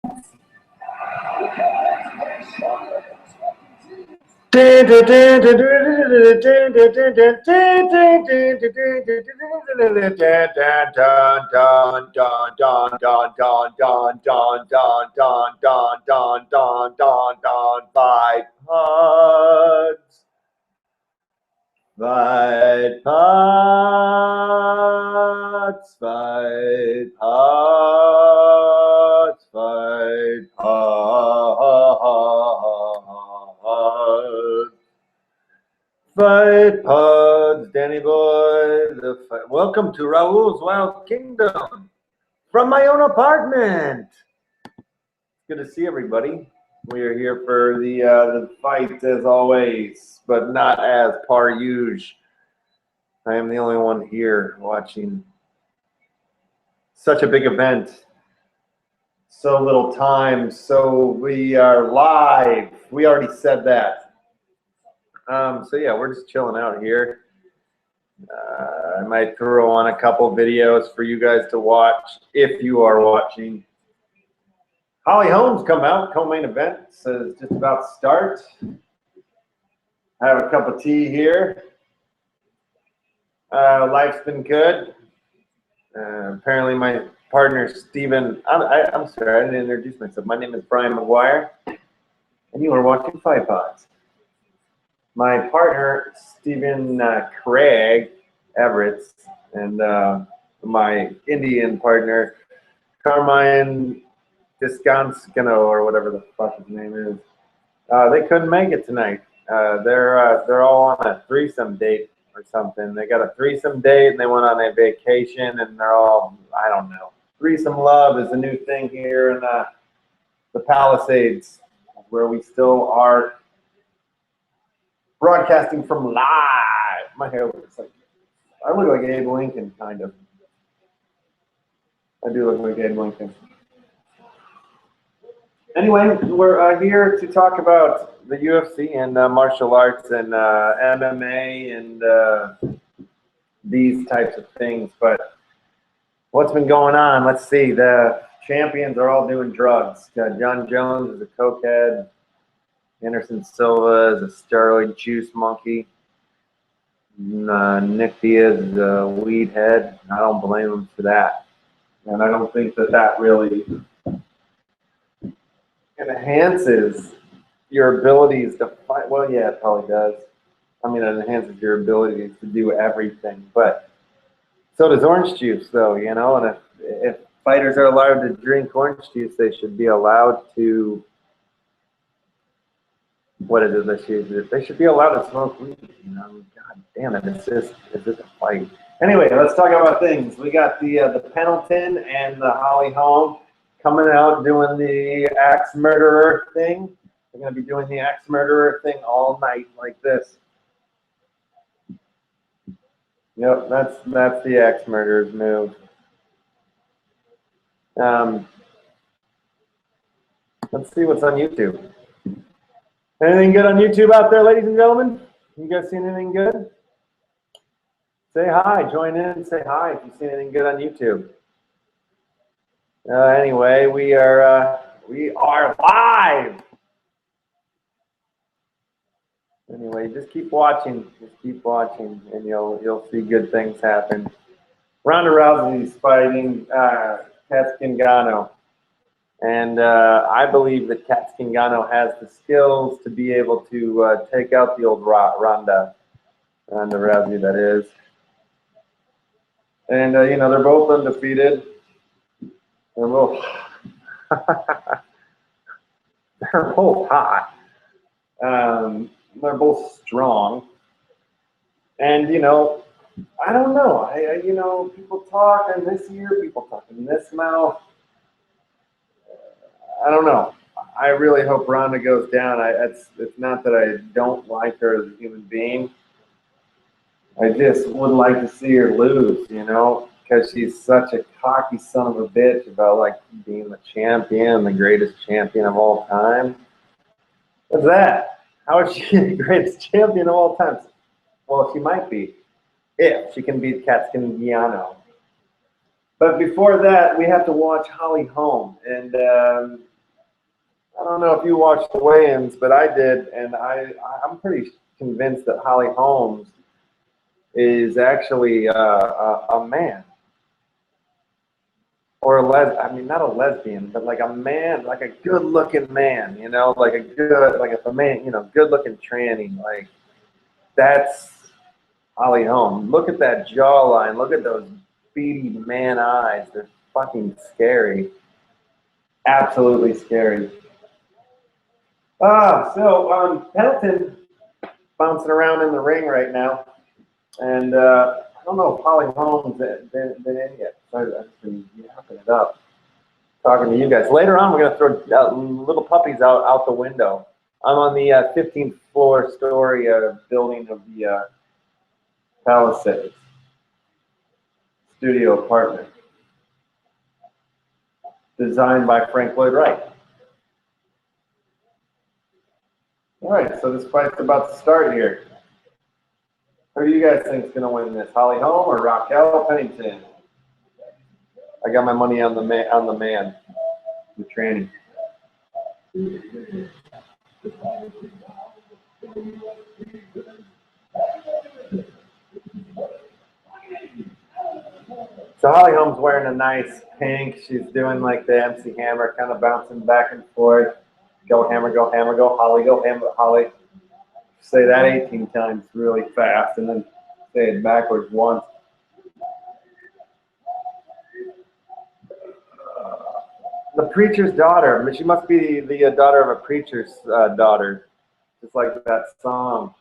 Fight Podss, fight Podss, fight Podss. Fight Podss, Danny boy. Welcome to Raul's Wild Kingdom from my own apartment. Good to see everybody. We are here for the fight as always, but not as par usual. I am the only one here watching such a big event. So little time, so we are live. We already said that. So yeah, we're just chilling out here. I might throw on a couple videos for you guys to watch if you are watching. Holly Holmes come out, co-main event, says just about to start. I have a cup of tea here. Life's been good. Apparently my partner, Steven, I'm sorry, I didn't introduce myself. My name is Brian McGuire, and you are watching Fight Podss. My partner, Steven Craig Evetts, and my Indian partner, Carmine Dicostanzo, or whatever the fuck his name is. They couldn't make it tonight. They're all on a threesome date or something. They got a threesome date and they went on a vacation and they're all, I don't know. Threesome love is a new thing here in the Palisades, where we still are broadcasting from live. My hair looks like, I look like Abe Lincoln, kind of. I do look like Abe Lincoln. Anyway, we're here to talk about the UFC and martial arts and MMA and these types of things. But what's been going on? Let's see. The champions are all doing drugs. John Jones is a cokehead. Anderson Silva is a steroid juice monkey. Nick Diaz is a weed head. I don't blame him for that. And I don't think that really enhances your abilities to fight. Well, yeah, it probably does. I mean, it enhances your abilities to do everything. But so does orange juice, though, you know. And if fighters are allowed to drink orange juice, they should be allowed to. What is it? They should be allowed to smoke weed. You know, God damn it! It's a fight. Anyway, let's talk about things. We got the Pendleton and the Holly Holm coming out doing the axe murderer thing. They're going to be doing the axe murderer thing all night like this. Yep, that's the axe murderer's move. Let's see what's on YouTube. Anything good on YouTube out there, ladies and gentlemen? You guys seen anything good? Say hi. Join in and say hi if you see anything good on YouTube. Anyway, we are live. Anyway, just keep watching, and you'll see good things happen. Ronda Rousey's fighting Zingano, and I believe that Zingano has the skills to be able to take out the old Ronda Rousey, that is. And you know, they're both undefeated. They're both they're both hot. They're both strong. And you know, I don't know. You know, people talk in this ear, people talk in this mouth. I don't know. I really hope Ronda goes down. It's not that I don't like her as a human being. I just would like to see her lose, you know, because she's such a cocky son of a bitch about like being the champion, the greatest champion of all time. What's that? How is she the greatest champion of all time? Well, she might be, if she can beat Zingano. But before that, we have to watch Holly Holm. And I don't know if you watched the weigh-ins, but I did, and I'm pretty convinced that Holly Holmes is actually a man. Or I mean, not a lesbian, but like a man, like a good-looking man, you know, like if a man, you know, good-looking tranny, like that's Holly Holm. Look at that jawline. Look at those beady man eyes. They're fucking scary. Absolutely scary. So Pendleton bouncing around in the ring right now, and I don't know if Holly Holm's been in yet. So I've been yapping it up, talking to you guys. Later on, we're gonna throw little puppies out the window. I'm on the 15th floor story building of the Palisades studio apartment, designed by Frank Lloyd Wright. All right, so this fight's about to start here. Who do you guys think is going to win this, Holly Holm or Raquel Pennington? I got my money on the man, the tranny. So Holly Holm's wearing a nice pink. She's doing like the MC Hammer, kind of bouncing back and forth. Go Hammer, go Hammer, go Holly, go Hammer, Holly. Say that 18 times really fast, and then say it backwards once. The preacher's daughter. I mean, she must be the daughter of a preacher's daughter, just like that song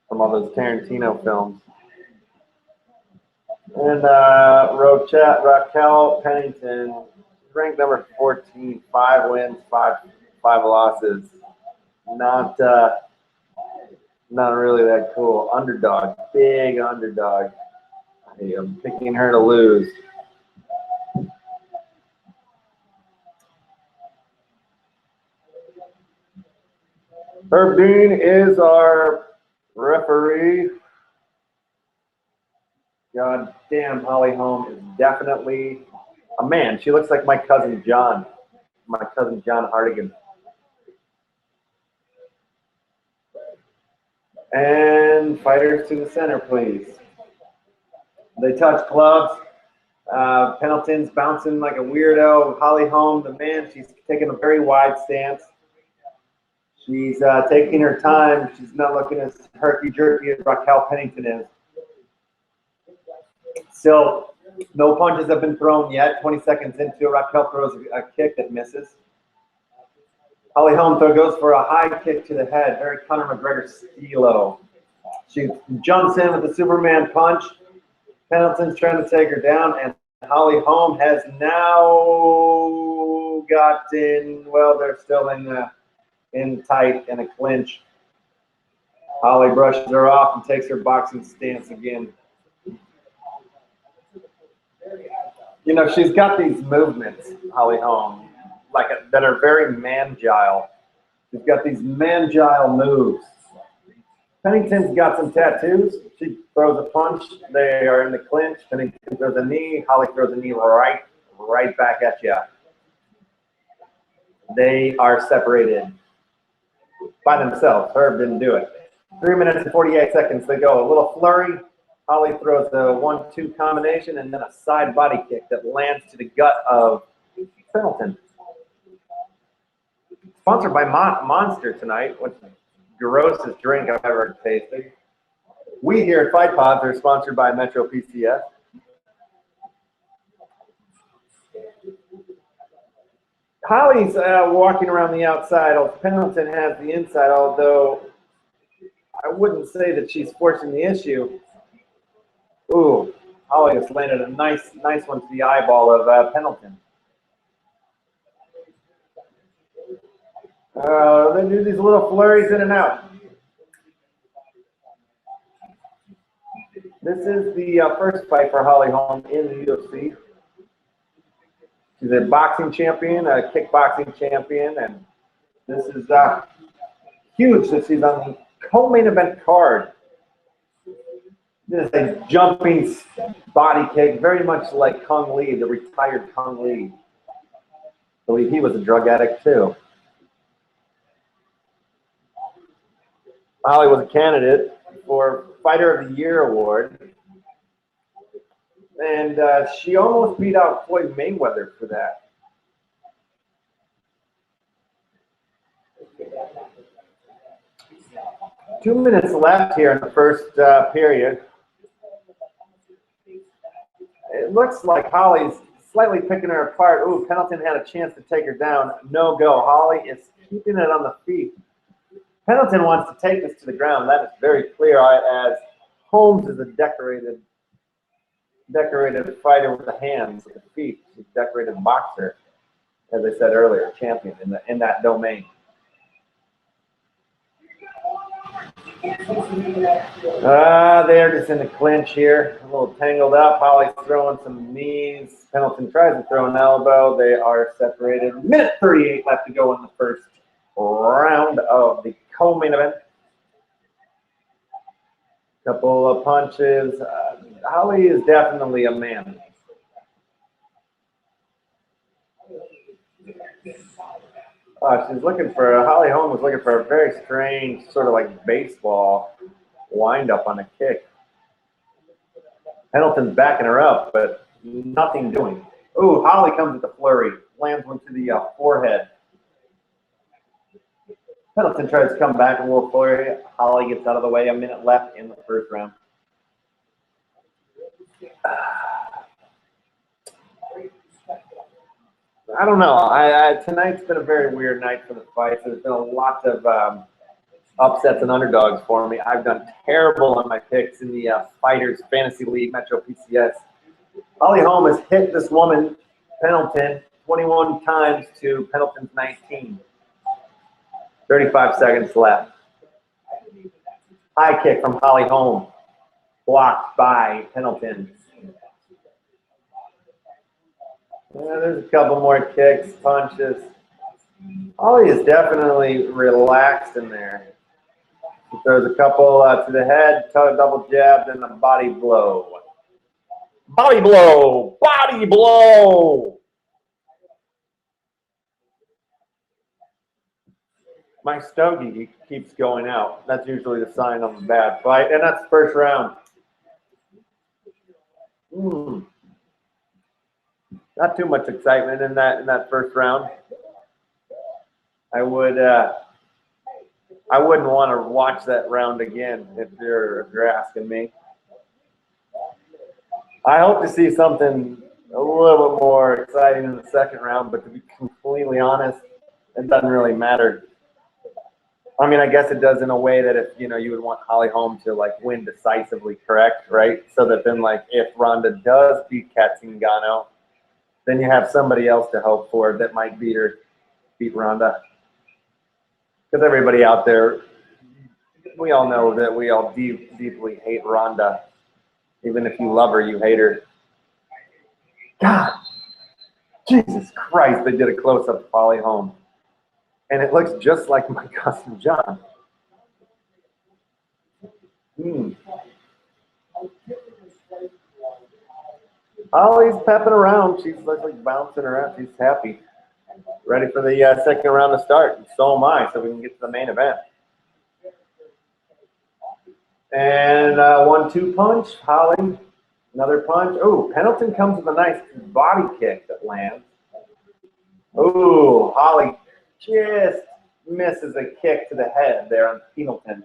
from all those Tarantino films. And Raquel Pennington, ranked number 14, 5 wins, 5 losses. Not really that cool. Underdog, big underdog. I'm picking her to lose. Herb Dean is our referee. God damn, Holly Holm is definitely a man. She looks like my cousin John Hardigan. And fighters to the center, please. They touch gloves. Pendleton's bouncing like a weirdo. Holly Holm, the man, she's taking a very wide stance. She's taking her time. She's not looking as herky-jerky as Raquel Pennington is. Still, no punches have been thrown yet. 20 seconds into, Raquel throws a kick that misses. Holly Holm goes for a high kick to the head, very Conor McGregor stilo. She jumps in with the Superman punch. Pendleton's trying to take her down, and Holly Holm has now gotten, well, they're still in tight in a clinch. Holly brushes her off and takes her boxing stance again. You know, she's got these movements, Holly Holm, that are very man-gile. She's got these man-gile moves. Pennington's got some tattoos. She throws a punch. They are in the clinch. Pennington throws a knee. Holly throws a knee right back at you. They are separated by themselves. Herb didn't do it. 3 minutes and 48 seconds. They go a little flurry. Holly throws a 1-2 combination and then a side body kick that lands to the gut of Pendleton. Sponsored by Monster tonight, which is the grossest drink I've ever tasted. We here at Fight Pods are sponsored by Metro PCS. Holly's walking around the outside. Pendleton has the inside, although I wouldn't say that she's forcing the issue. Ooh, Holly just landed a nice one to the eyeball of Pendleton. They do these little flurries in and out. This is the first fight for Holly Holm in the UFC. She's a boxing champion, a kickboxing champion, and this is huge that she's on the co-main event card. This is a jumping body kick, very much like Kung Lee, the retired Kung Lee. I believe he was a drug addict too. Holly was a candidate for Fighter of the Year award, and she almost beat out Floyd Mayweather for that. Two minutes left here in the first period. It looks like Holly's slightly picking her apart. Ooh, Pendleton had a chance to take her down. No go. Holly is keeping it on the feet. Pendleton wants to take this to the ground. That is very clear, as Holmes is a decorated fighter with the hands, with the feet. She's a decorated boxer, as I said earlier, champion in that domain. They're just in the clinch here, a little tangled up. Holly's throwing some knees. Pendleton tries to throw an elbow. They are separated. Minute 38 left to go in the first round of the co-main event. Couple of punches. Holly is definitely a man. She's looking for, Holly Holm was looking for a very strange sort of like baseball wind up on a kick. Pendleton's backing her up, but nothing doing. Ooh, Holly comes with the flurry, lands one to the forehead. Pendleton tries to come back a little flurry. Holly gets out of the way. A minute left in the first round. I don't know. Tonight's been a very weird night for the fights. There's been a lot of upsets and underdogs for me. I've done terrible on my picks in the Fighters Fantasy League Metro PCS. Holly Holm has hit this woman, Pendleton, 21 times to Pendleton's 19. 35 seconds left. High kick from Holly Holm, blocked by Pendleton. There's a couple more kicks, punches. Holly is definitely relaxed in there. She throws a couple to the head, double jab, then a body blow. Body blow! Body blow! My stogie keeps going out. That's usually the sign of a bad fight. And that's the first round. Not too much excitement in that first round. I wouldn't want to watch that round again if you're asking me. I hope to see something a little bit more exciting in the second round, but to be completely honest, it doesn't really matter. I mean, I guess it does in a way that if you would want Holly Holm to like win decisively, correct, right? So that then like if Ronda does beat Zingano, then you have somebody else to hope for that might beat Ronda. Because everybody out there, we all know that we all deeply hate Ronda. Even if you love her, you hate her. God, Jesus Christ, they did a close-up of Holly Holm. And it looks just like my cousin John. Holly's pepping around. She's like bouncing around. She's happy. Ready for the second round to start. And so am I, so we can get to the main event. And 1-2 punch. Holly, another punch. Oh, Pendleton comes with a nice body kick that lands. Oh, Holly just misses a kick to the head there on Pendleton.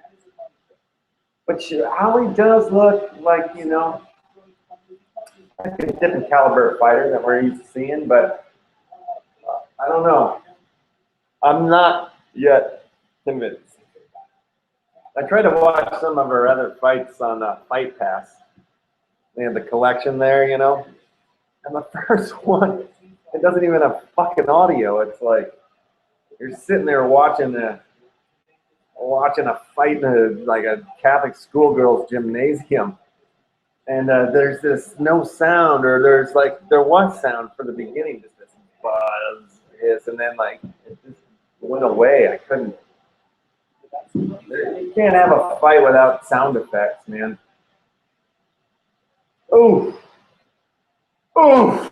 But Holly does look like, like a different caliber fighter that we're used to seeing, but I don't know. I'm not yet convinced. I tried to watch some of her other fights on Fight Pass. They have the collection there, and the first one, it doesn't even have fucking audio. It's like you're sitting there watching a fight in like a Catholic schoolgirl's gymnasium, and there's this no sound, or there was sound for the beginning, just this buzz, and then like it just went away. I couldn't. You can't have a fight without sound effects, man. Oof. Oof.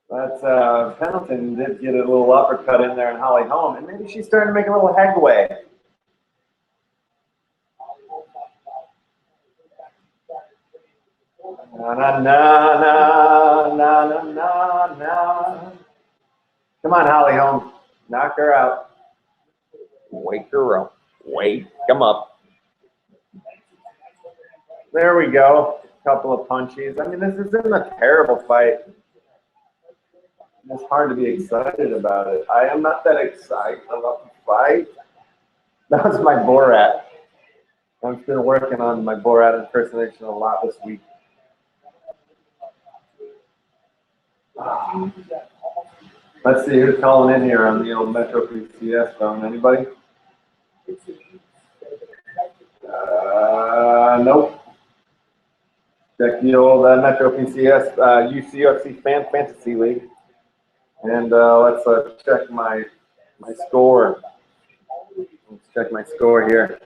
That's Pendleton did get a little uppercut in there in Holly Holm, and maybe she's starting to make a little headway. Na na na na na na na na. Come on, Holly Holmes. Knock her out. Wake her up. Wake them up. There we go. A couple of punchies. I mean, this isn't a terrible fight. It's hard to be excited about it. I am not that excited about the fight. That was my Borat. I've been working on my Borat impersonation a lot this week. Let's see who's calling in here on the old Metro PCS phone. Anybody? Nope. Check the old Metro PCS UFC Fan Fantasy League. And let's check my score. Let's check my score here.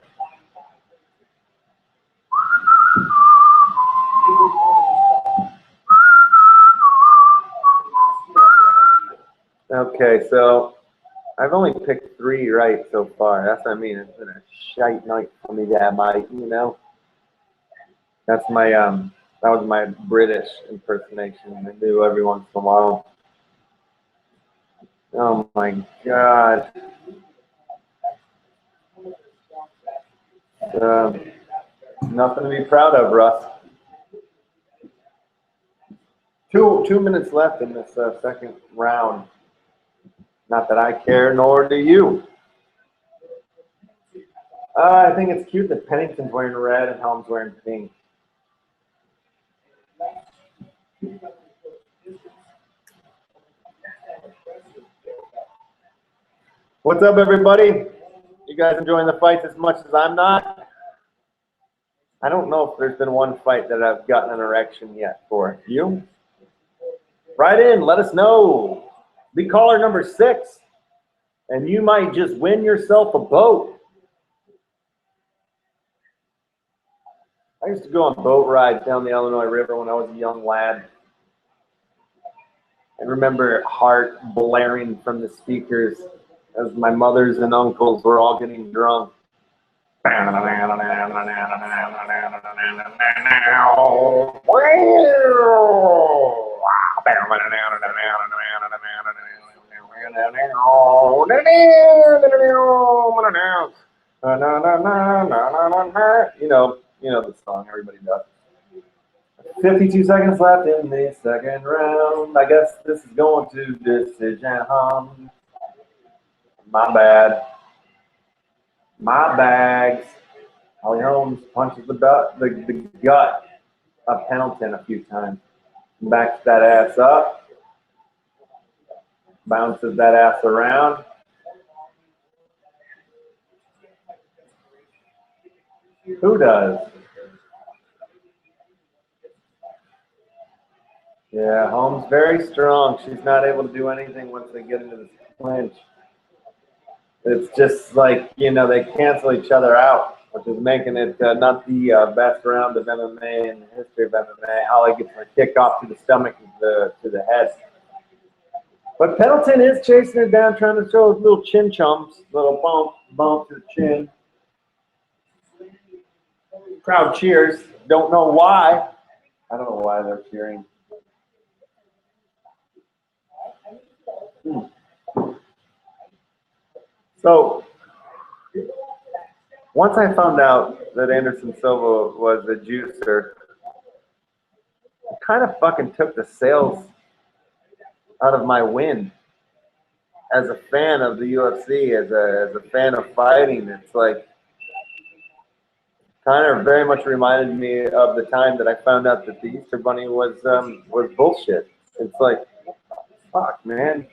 Okay, so I've only picked 3 right so far. That's what I mean. It's been a shite night for me, Mike. You know. That's my that was my British impersonation. I do every once in a while. Oh my God. Nothing to be proud of, Russ. 2 minutes left in this second round. Not that I care, nor do you. I think it's cute that Pennington's wearing red and Helm's wearing pink. What's up, everybody? You guys enjoying the fights as much as I'm not? I don't know if there's been one fight that I've gotten an erection yet for. You? Write in, let us know. Be caller number 6, and you might just win yourself a boat. I used to go on boat rides down the Illinois River when I was a young lad. I remember heart blaring from the speakers as my mothers and uncles were all getting drunk. You know the song, everybody does. 52 seconds left in the second round. I guess this is going to decision. My bad. My bags. Holly Holmes punches the gut of Pendleton a few times. Backs that ass up. Bounces that ass around. Who does? Yeah, Holmes very strong. She's not able to do anything once they get into the clinch. It's just like, you know, they cancel each other out, which is making it not the best round of MMA in the history of MMA. Holly gets her kick off to the stomach to the head. But Pendleton is chasing her down, trying to throw his little chin chumps, little bump to the chin. Crowd cheers. Don't know why. I don't know why they're cheering. So, once I found out that Anderson Silva was a juicer, it kind of fucking took the sails out of my win. As a fan of the UFC, as a fan of fighting, it's like kind of very much reminded me of the time that I found out that the Easter Bunny was bullshit. It's like, fuck, man.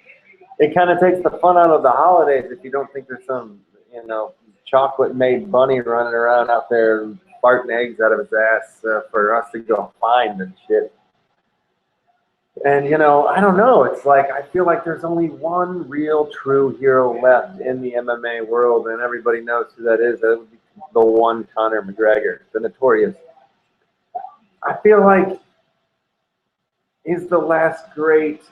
It kind of takes the fun out of the holidays if you don't think there's some, you know, chocolate-made bunny running around out there farting eggs out of his ass for us to go find and shit. And, you know, I don't know. It's like I feel like there's only one real true hero left in the MMA world, and everybody knows who that is. That would be the one Conor McGregor, the Notorious. I feel like he's the last great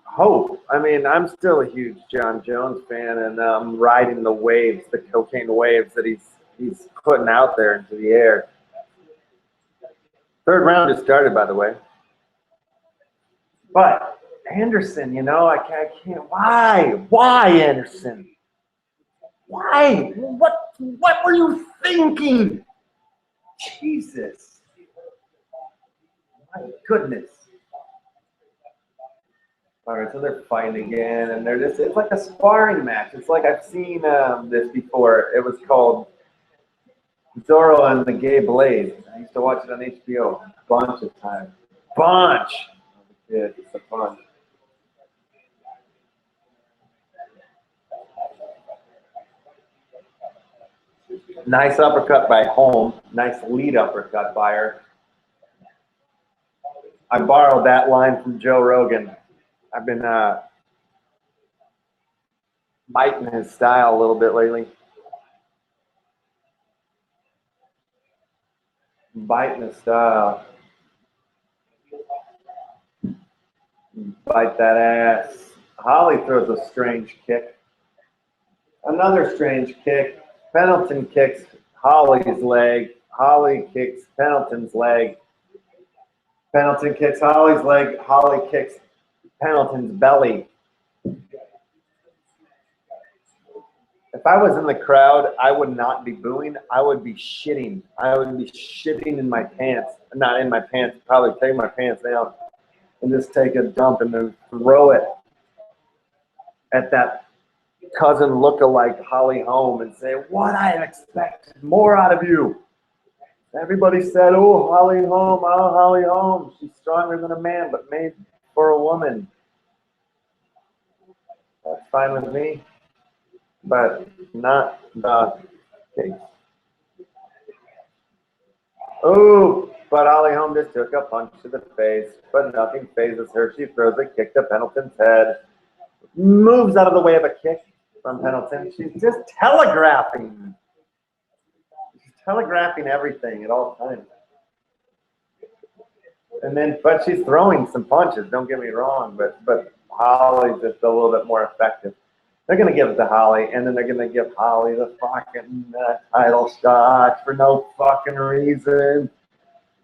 hope. I mean, I'm still a huge John Jones fan, and I'm riding the waves, the cocaine waves that he's putting out there into the air. Third round just started, by the way. But Anderson, you know, I can't. Why Anderson? Why? What were you thinking? Jesus. My goodness. All right, so they're fighting again, and it's like a sparring match. It's like I've seen this before. It was called Zorro and the Gay Blaze. I used to watch it on HBO a bunch of times. Yeah, it's a bunch. Nice uppercut by Holm. Nice lead uppercut by her. I borrowed that line from Joe Rogan. I've been biting his style a little bit lately. Biting his style. Bite that ass. Holly throws a strange kick. Another strange kick. Pendleton kicks Holly's leg. Holly kicks Pendleton's leg. Pendleton kicks Holly's leg. Holly kicks Pendleton's belly. If I was in the crowd, I would not be booing. I would be shitting. I would be shitting in my pants. Not in my pants. Probably take my pants down and just take a dump and then throw it at that cousin lookalike Holly Holm and say, what I expected more out of you. Everybody said, oh, Holly Holm. She's stronger than a man, but made for a woman. That's fine with me, but not the case. Oh, but Holly Holm just took a punch to the face, but nothing phases her. She throws a kick to Pendleton's head, moves out of the way of a kick from Pendleton. She's just telegraphing. She's telegraphing everything at all times. And then, but she's throwing some punches, don't get me wrong, but Holly's just a little bit more effective. They're going to give it to Holly, and then they're going to give Holly the fucking title shot for no fucking reason.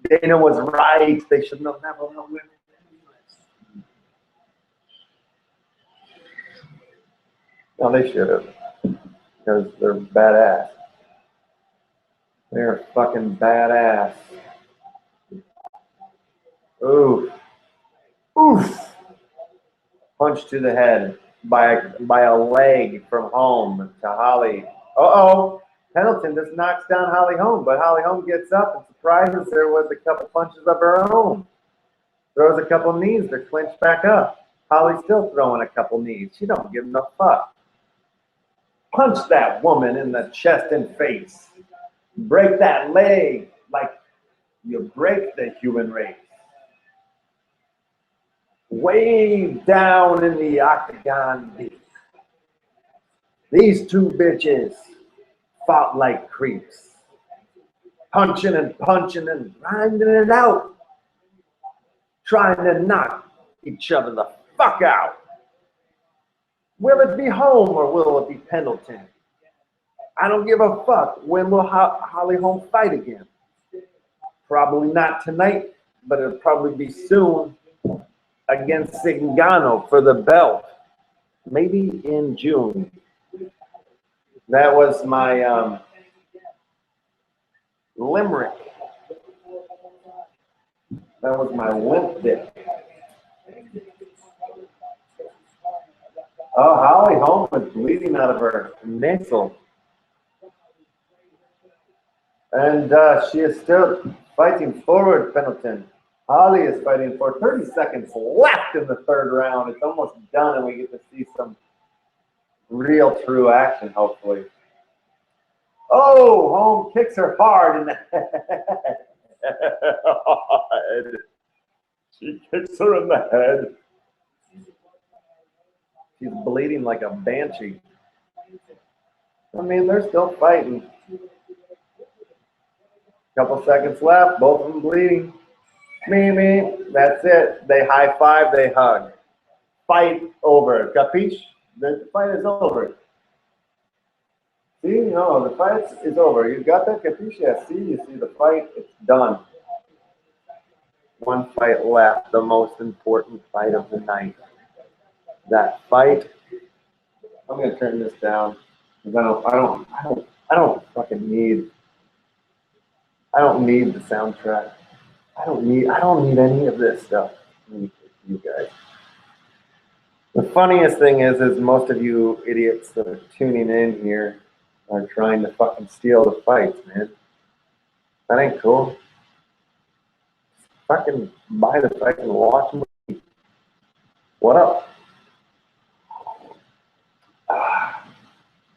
Dana was right. They should have never won. No, they should have, because they're badass. They're fucking badass. Oof. Oof. Punch to the head by a leg from Holm to Holly. Uh-oh. Pendleton just knocks down Holly Holm, but Holly Holm gets up and surprises her with a couple punches of her own. Throws a couple knees to clinch back up. Holly's still throwing a couple knees. She don't give no fuck. Punch that woman in the chest and face. Break that leg like you break the human race. Way down in the octagon deep. These two bitches fought like creeps. Punching and grinding it out. Trying to knock each other the fuck out. Will it be Holm or will it be Pendleton? I don't give a fuck. When will Holly Holm fight again? Probably not tonight, but it'll probably be soon against Zingano for the belt. Maybe in June. That was my limerick. That was my limp dick. Oh, Holly Holm is bleeding out of her nasal. And she is still fighting forward, Pendleton. Holly is fighting for 30 seconds left in the third round. It's almost done, and we get to see some real true action, hopefully. Oh, Holm kicks her hard in the head. She kicks her in the head. She's bleeding like a banshee. I mean, they're still fighting. Couple seconds left, both of them bleeding. Me, that's it. They high five, they hug. Fight over. Capiche? The fight is over. See, no, the fight is over. You got that, Capiche? Yeah, see, you see the fight, it's done. One fight left, the most important fight of the night. That fight. I'm gonna turn this down because I don't fucking need. I don't need the soundtrack. I don't need any of this stuff. You guys. The funniest thing is most of you idiots that are tuning in here are trying to fucking steal the fights, man. That ain't cool. Fucking buy the fight and watch them. What up?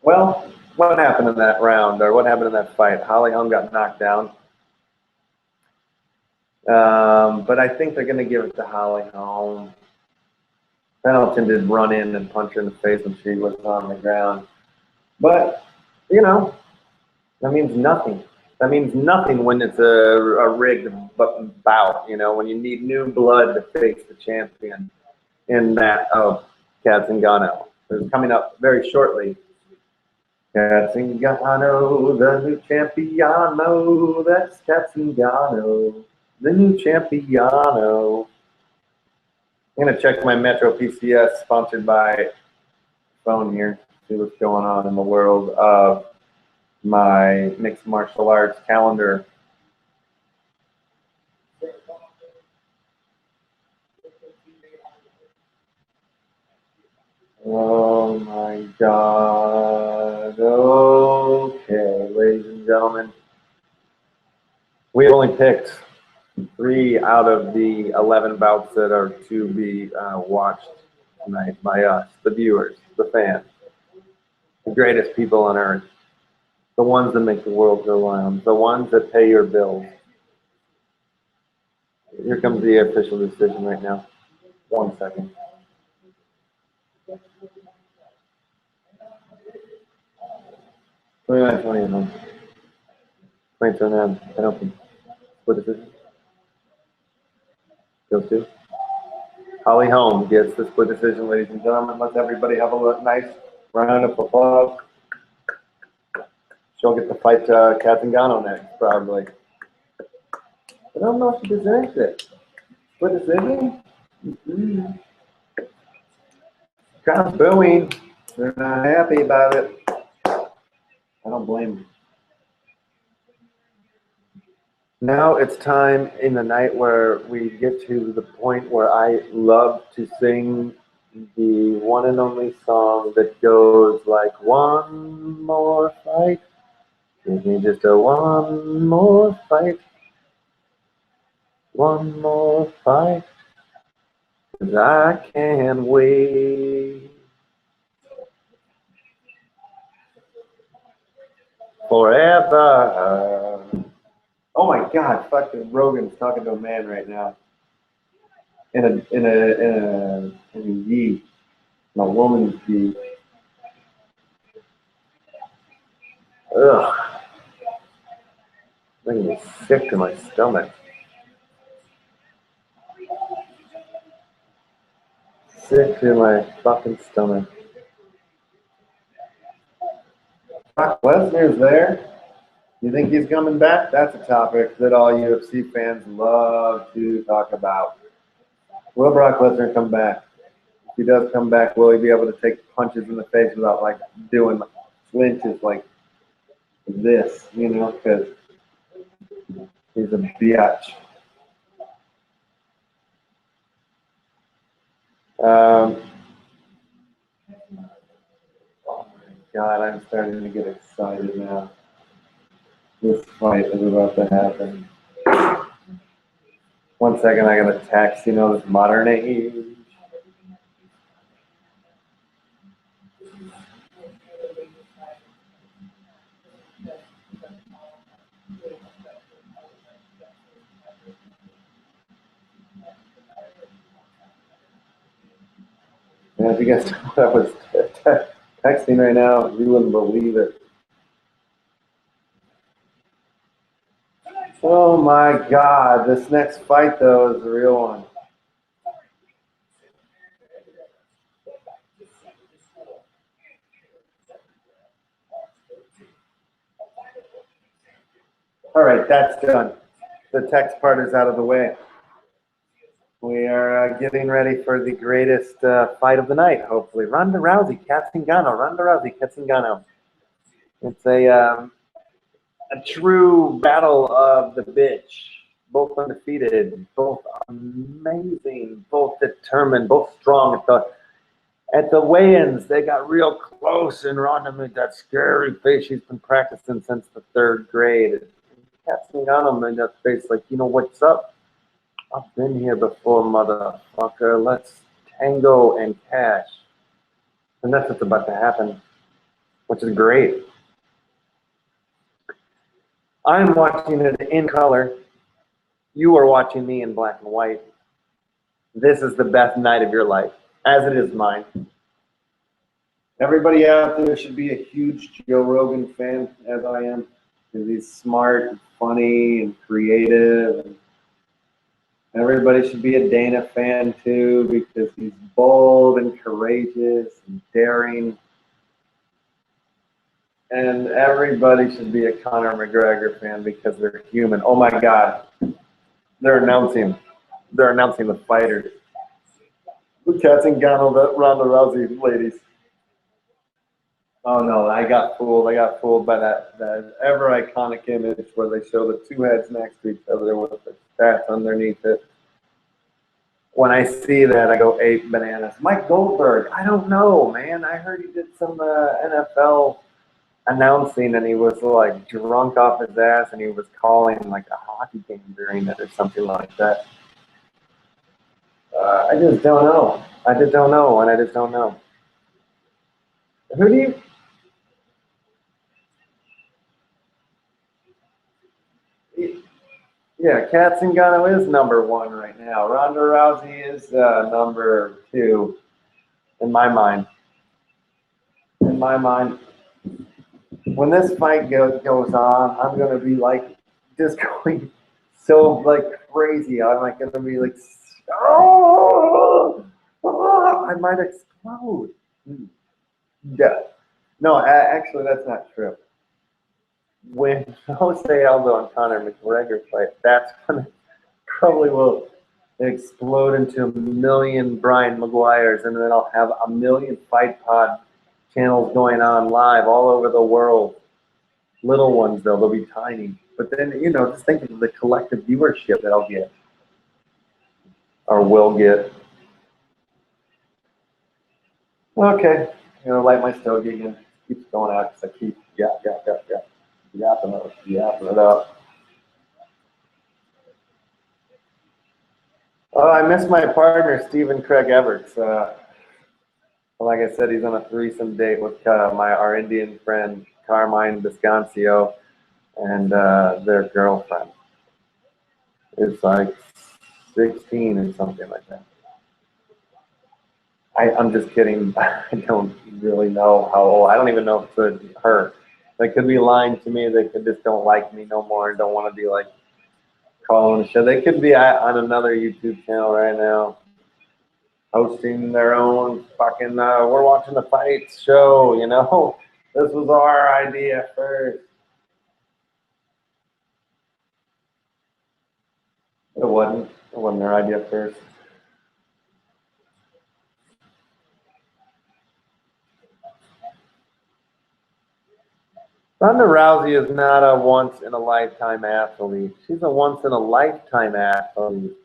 Well, what happened in that round, or what happened in that fight? Holly Holm got knocked down. But I think they're going to give it to Holly Holm. Pendleton did run in and punch her in the face when she was on the ground. But, you know, that means nothing. That means nothing when it's a rigged bout, you know, when you need new blood to face the champion in that of Zingano. It's coming up very shortly. Zingano, the new champiano. That's Zingano, the new champiano. I'm going to check my Metro PCS, sponsored by phone here, see what's going on in the world of my mixed martial arts calendar. Oh my God. Okay, ladies and gentlemen. We only picked 3 out of the 11 bouts that are to be watched tonight by us, the viewers, the fans, the greatest people on earth, the ones that make the world go round, the ones that pay your bills. Here comes the official decision right now. 1 second. Penalty. Split decision. Goes to Holly Holm gets the split decision, ladies and gentlemen. Let's everybody have a nice round of applause. She'll get to fight Zingano next, probably. I don't know if she deserves it. Split decision? Mm-hmm. Crowd's booing. They're not happy about it. I don't blame them. Now it's time in the night where we get to the point where I love to sing the one and only song that goes like, one more fight. Give me just a one more fight. One more fight. 'Cause I can't wait forever. Oh my God! Fucking Rogan's talking to a man right now. In a yee, a woman's yee. Ugh, making me sick to my stomach. Sick to my fucking stomach. Brock Lesnar's there. You think he's coming back? That's a topic that all UFC fans love to talk about. Will Brock Lesnar come back? If he does come back, will he be able to take punches in the face without like doing flinches like this? You know, because he's a biatch. Oh my God, I'm starting to get excited now. This fight is about to happen. 1 second, I got a text. You know, this modern age. And if you guys know what I was texting right now, you wouldn't believe it. Oh my God, this next fight though is the real one. All right, that's done. The text part is out of the way. are getting ready for the greatest fight of the night, hopefully. Ronda Rousey, Zingano. Ronda Rousey, Zingano. It's a true battle of the bitch. Both undefeated, both amazing, both determined, both strong. At the weigh-ins, they got real close, and Ronda made that scary face she's been practicing since the 3rd grade. Zingano made that face like, you know what's up? I've been here before, motherfucker. Let's tango and cash. And that's what's about to happen, which is great. I'm watching it in color. You are watching me in black and white. This is the best night of your life, as it is mine. Everybody out there should be a huge Joe Rogan fan, as I am. Because he's smart and funny and creative. And everybody should be a Dana fan too, because he's bold and courageous and daring. And everybody should be a Conor McGuire fan because they're human. Oh my God. They're announcing the fighters. The Zingano, the Ronda Rousey ladies. Oh no, I got fooled by that ever iconic image where they show the 2 heads next to each other with the stats underneath it. When I see that, I go ape bananas. Mike Goldberg, I don't know, man. I heard he did some NFL announcing, and he was like drunk off his ass, and he was calling like a hockey game during it or something like that. I just don't know. I just don't know. Who do you? Yeah, Zingano is #1 right now. Ronda Rousey is #2 in my mind. In my mind. When this fight goes on, I'm gonna be like just going so like crazy. I'm like gonna be like, oh, I might explode. Yeah, no, actually that's not true. When Jose Aldo and Conor McGregor fight, that's when it probably will explode into a million Brian McGuires, and then I'll have a million Fight Pod channels going on live all over the world. Little ones, though, they'll be tiny. But then, you know, just think of the collective viewership that I'll get. Or will get. Okay. I'm going to light my stogie again. Keeps going out because I keep yapping it up. Oh, I miss my partner, Stephen Craig Evetts. Like I said, he's on a threesome date with our Indian friend, Carmine Dicostanzo, and their girlfriend. It's like 16 or something like that. I'm just kidding. I don't really know how old. I don't even know if it's her. They could be lying to me. They could just don't like me no more and don't want to be like calling the show. They could be on another YouTube channel right now, hosting their own fucking, we're watching the fights show, you know? This was our idea first. It wasn't their idea first. Ronda Rousey is not a once-in-a-lifetime athlete. She's a once-in-a-lifetime athlete.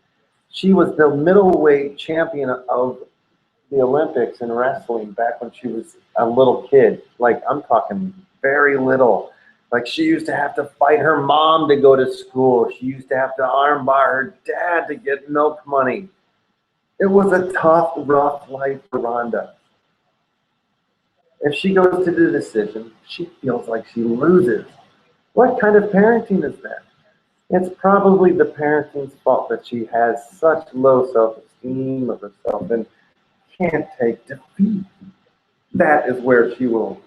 She was the middleweight champion of the Olympics in wrestling back when she was a little kid. Like, I'm talking very little. Like, she used to have to fight her mom to go to school. She used to have to armbar her dad to get milk money. It was a tough, rough life for Ronda. If she goes to the decision, she feels like she loses. What kind of parenting is that? It's probably the parenting's fault that she has such low self-esteem of herself and can't take defeat. That is where she will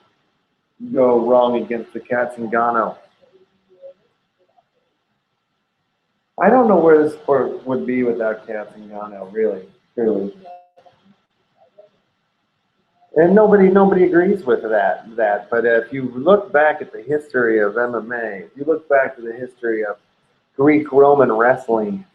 go wrong against the Zingano. I don't know where this sport would be without Zingano, really, truly. And nobody agrees with that. But if you look back at the history of MMA, if you look back to the history of Greek-Roman wrestling,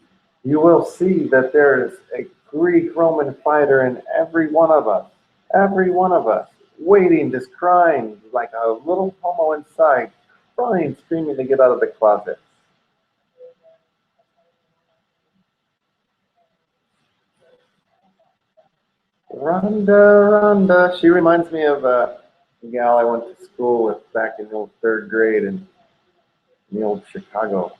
you will see that there is a Greek-Roman fighter in every one of us, waiting, just crying like a little homo inside, crying, screaming to get out of the closet. Ronda, she reminds me of a gal I went to school with back in the old 3rd grade in the old Chicago.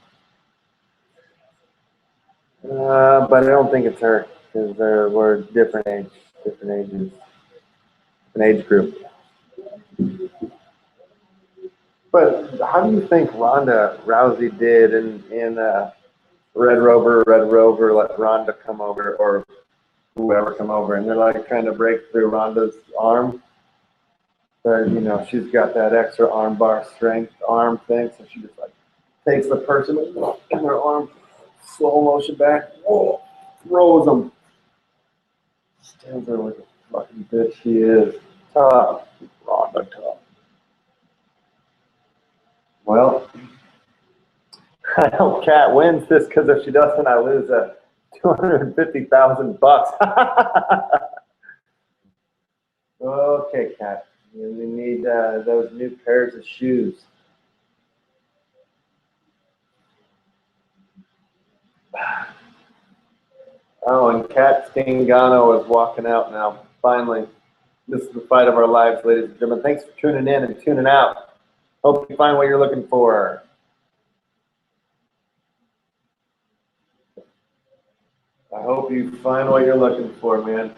But I don't think it's her, because we're different ages, different age group. But how do you think Ronda Rousey did in Red Rover, let Ronda come over, or whoever come over, and they're like trying to break through Ronda's arm? But, you know, she's got that extra arm bar strength arm thing, so she just like takes the person in her arm, slow motion back, whoa, throws them. Stands there like a fucking bitch she is. Tough. Ronda tough. Well, I hope Kat wins this, because if she doesn't, I lose $250,000. Okay, Kat. We need those new pairs of shoes. Oh, and Kat Zingano is walking out now. Finally. This is the fight of our lives, ladies and gentlemen. Thanks for tuning in and tuning out. Hope you find what you're looking for. I hope you find what you're looking for, man.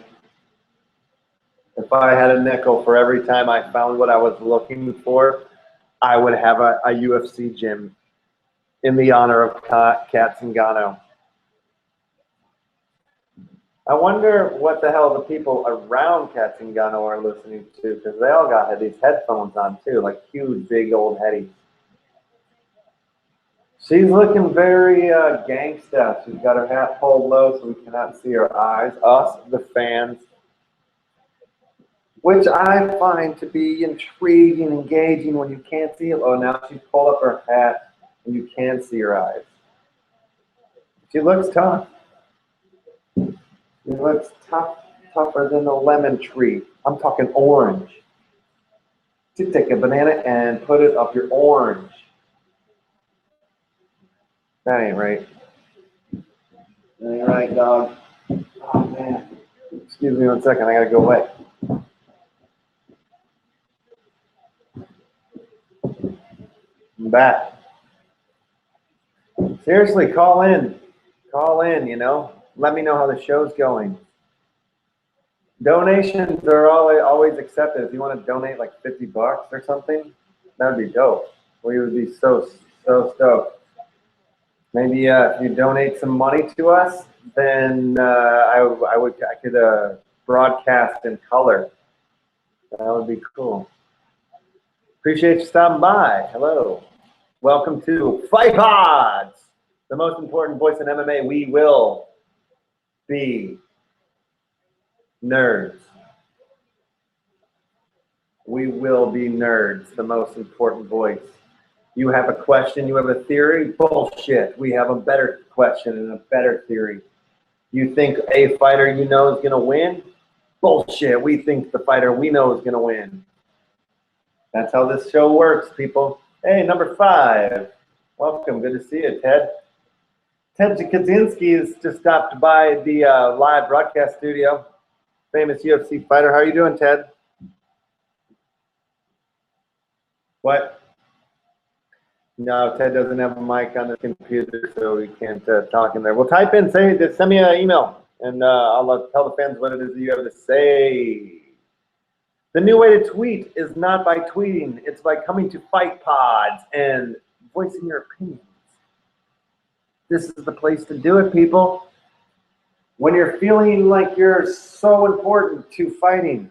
If I had a nickel for every time I found what I was looking for, I would have a UFC gym in the honor of Kat Zingano. I wonder what the hell the people around Kat Zingano are listening to, because they all got these headphones on too, like huge, big old headies. She's looking very gangsta. She's got her hat pulled low so we cannot see her eyes. Us, the fans. Which I find to be intriguing, engaging when you can't see it. Oh, now she's pulled up her hat and you can see her eyes. She looks tough. She looks tougher than a lemon tree. I'm talking orange. You take a banana and put it up your orange. That ain't right. That ain't right, dog. Oh, man. Excuse me 1 second. I gotta go away. I'm back. Seriously, call in. Call in, you know. Let me know how the show's going. Donations are always accepted. If you want to donate like $50 or something, that would be dope. We would be so stoked. Maybe if you donate some money to us, then I could broadcast in color. That would be cool. Appreciate you stopping by. Hello. Welcome to Fight Podss, the most important voice in MMA. We will be nerds. We will be nerds, the most important voice. You have a question, you have a theory? Bullshit. We have a better question and a better theory. You think a fighter you know is going to win? Bullshit. We think the fighter we know is going to win. That's how this show works, people. Hey, number 5. Welcome. Good to see you, Ted. Ted Kaczynski has just stopped by the live broadcast studio. Famous UFC fighter. How are you doing, Ted? What? No, Ted doesn't have a mic on the computer, so he can't talk in there. Well, type in, send me an email, and I'll tell the fans what it is that you have to say. The new way to tweet is not by tweeting. It's by coming to Fight Podss and voicing your opinions. This is the place to do it, people. When you're feeling like you're so important to fighting,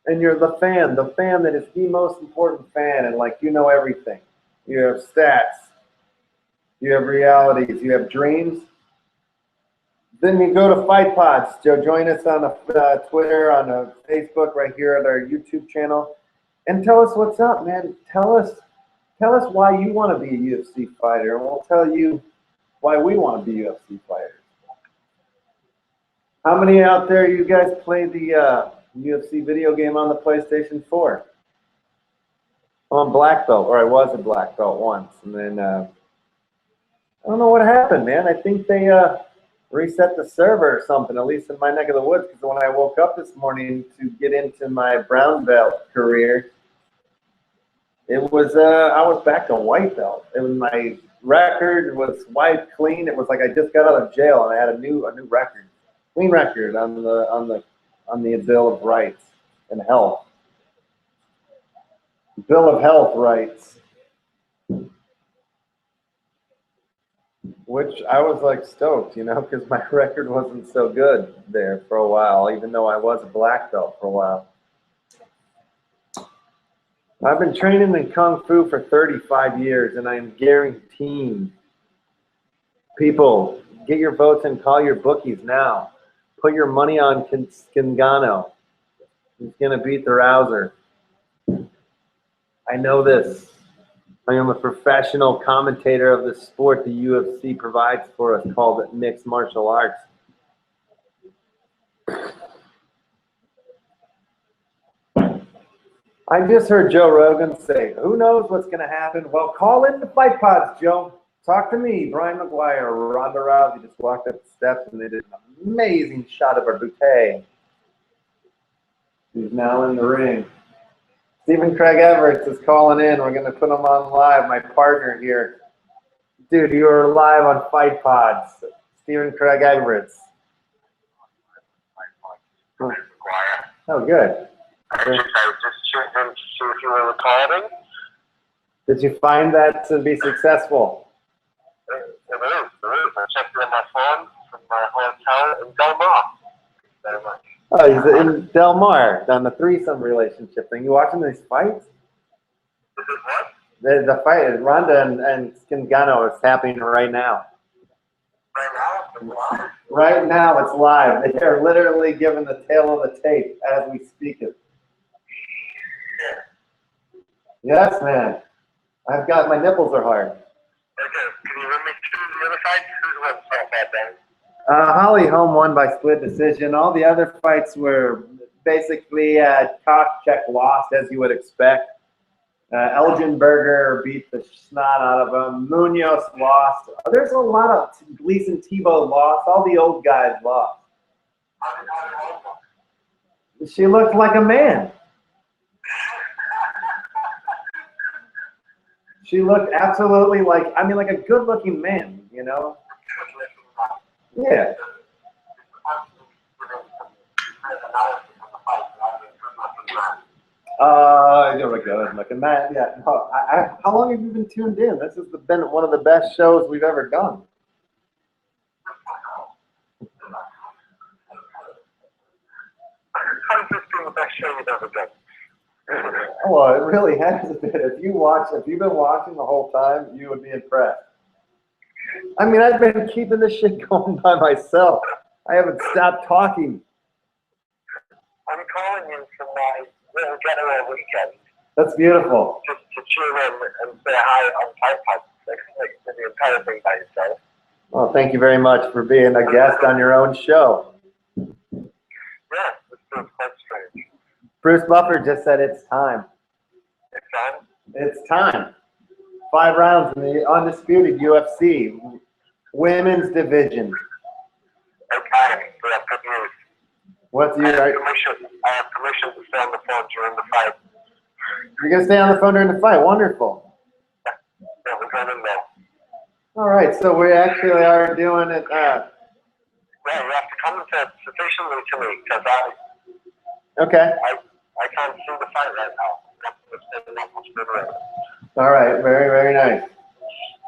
and you're the fan that is the most important fan, and like you know everything. You have stats, you have realities, you have dreams. Then you go to Fight Podss. Join us on Twitter, on Facebook, right here at our YouTube channel, and tell us what's up, man. Tell us why you want to be a UFC fighter, and we'll tell you why we want to be UFC fighters. How many out there you guys played the UFC video game on the PlayStation 4? I'm a black belt, or I was a black belt once, and then I don't know what happened, man. I think they reset the server or something, at least in my neck of the woods, because when I woke up this morning to get into my brown belt career, it was I was back to white belt. It was my record was white clean. It was like I just got out of jail and I had a new record, clean record on the Bill of Rights and Health. Bill of Health rights, which I was like stoked, you know, because my record wasn't so good there for a while, even though I was a black belt for a while. I've been training in Kung Fu for 35 years, and I'm guaranteeing people, get your votes and call your bookies now. Put your money on Zingano. He's going to beat the Rousey. I know this. I am a professional commentator of the sport the UFC provides for us, called mixed martial arts. I just heard Joe Rogan say, who knows what's going to happen? Well, call in the Fight Pods, Joe. Talk to me. Brian McGuire, Ronda Rousey just walked up the steps and they did an amazing shot of her bouquet. She's now in the ring. Stephen Craig Evetts is calling in. We're going to put him on live, my partner here. Dude, you are live on Fight Pods. Stephen Craig Evetts. Oh, good. I was just checking to see if you were recording. Did you find that to be successful? It is. I checked it on my phone from my hotel in Del Mar. Very much. Oh, he's in Del Mar on the threesome relationship thing. You watching these fights? This is what? The fight, Ronda and Zingano is happening right now. Right now? It's live? Right now, it's live. They are literally giving the tail of the tape as we speak it. Yes, man. I've got, my nipples are hard. Okay, can you run me through the other fights? Who's won so far then? Holly Holm won by split decision. All the other fights were basically Koscheck lost, as you would expect. Elginberger beat the snot out of him. Munoz lost. There's a lot of Gleason Tebow lost. All the old guys lost. She looked like a man. She looked absolutely like, I mean, like a good-looking man, you know? Yeah. Looking mad. Yeah. No, how long have you been tuned in? This has been one of the best shows we've ever done. How's this been the best show you've ever done? Well, it really has been. If you've been watching the whole time, you would be impressed. I mean, I've been keeping this shit going by myself. I haven't stopped talking. I'm calling you from my little getaway weekend. That's beautiful. Just to tune in and say hi on Fight Pods. Like the entire thing by yourself. Well, thank you very much for being a guest on your own show. Yeah, this feels quite strange. Bruce Buffer just said it's time. It's time? It's time. 5 rounds in the undisputed UFC women's division. Okay, so that's good news. What's I your? have permission to stay on the phone during the fight. You're gonna stay on the phone during the fight. Wonderful. Yeah, we're going in there. All right, so we actually are doing it. Yeah, you have to come sufficiently to me because Okay. I can't see the fight right now. Not much good right. All right. Very, very nice.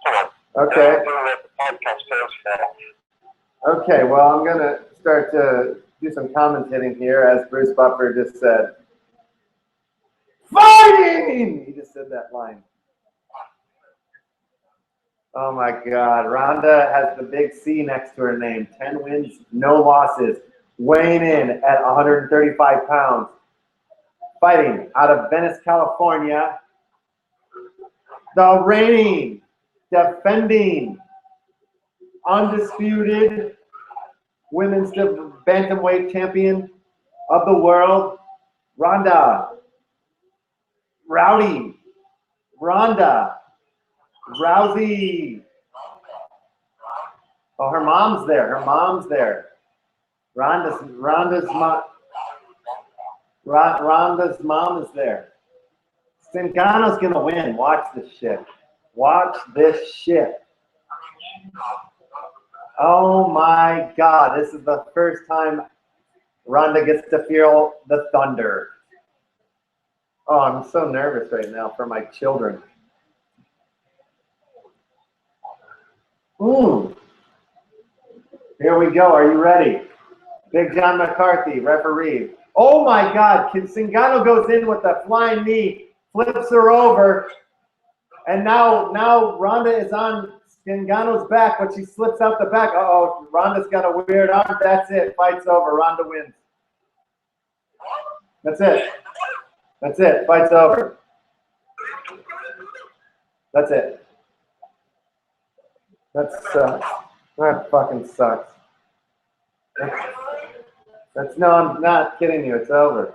Come on. Okay. The podcast first. Okay. Well, I'm gonna start to do some commentating here, as Bruce Buffer just said. Fighting! He just said that line. Oh my God. Ronda has the big C next to her name. 10 wins, no losses. Weighing in at 135 pounds. Fighting out of Venice, California. The reigning, defending, undisputed women's bantamweight champion of the world, Ronda Rousey. Oh, her mom's there. Ronda's mom is there. Zingano's gonna win. Watch this shit. Oh my God, this is the first time Ronda gets to feel the thunder. Oh, I'm so nervous right now for my children. Here we go. Are you ready? Big John McCarthy, referee. Oh my God, Zingano goes in with a flying knee, flips her over, and now Ronda is on Zingano's back, but she slips out the back. Uh-oh, Ronda's got a weird arm. That's it. Fight's over. Ronda wins. That's it. Fight's over. That's it. That fucking sucks. No, I'm not kidding you. It's over.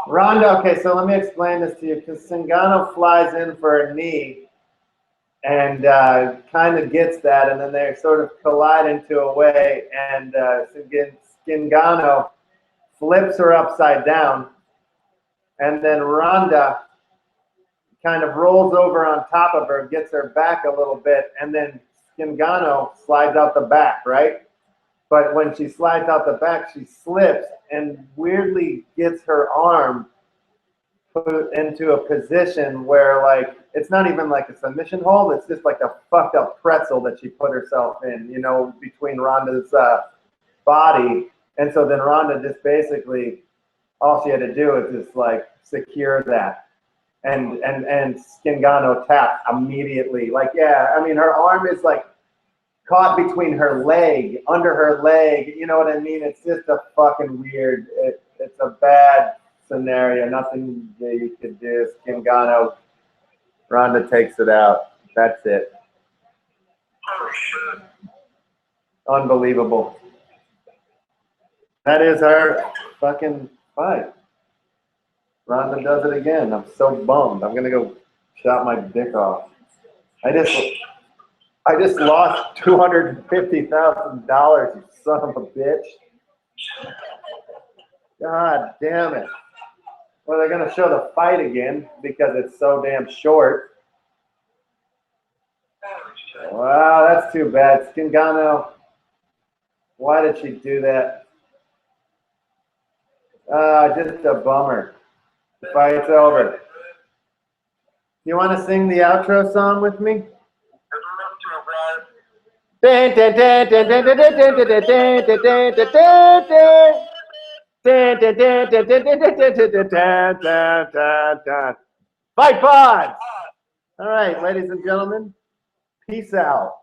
Ronda, okay, so let me explain this to you, because Zingano flies in for a knee and kind of gets that, and then they sort of collide into a way, and Zingano flips her upside down, and then Ronda kind of rolls over on top of her, gets her back a little bit, and then Zingano slides out the back, right? But when she slides out the back, she slips and weirdly gets her arm put into a position where, like, it's not even like a submission hold. It's just like a fucked up pretzel that she put herself in, you know, between Ronda's body. And so then Ronda just basically, all she had to do is just like secure that. And Zingano tapped immediately. Like, yeah, I mean, her arm is like caught between her leg, under her leg. You know what I mean? It's just a fucking weird, it's a bad scenario. Nothing that you could do. Zingano, Ronda takes it out. That's it. Unbelievable. That is her fucking fight. Ronda does it again. I'm so bummed. I'm gonna go chop my dick off. I just lost $250,000, you son of a bitch. God damn it. Well, they're gonna show the fight again because it's so damn short. Wow, that's too bad. Zingano, why did she do that? Just a bummer. The fight's over. You want to sing the outro song with me? Fight Podss! All right, ladies and gentlemen, peace out.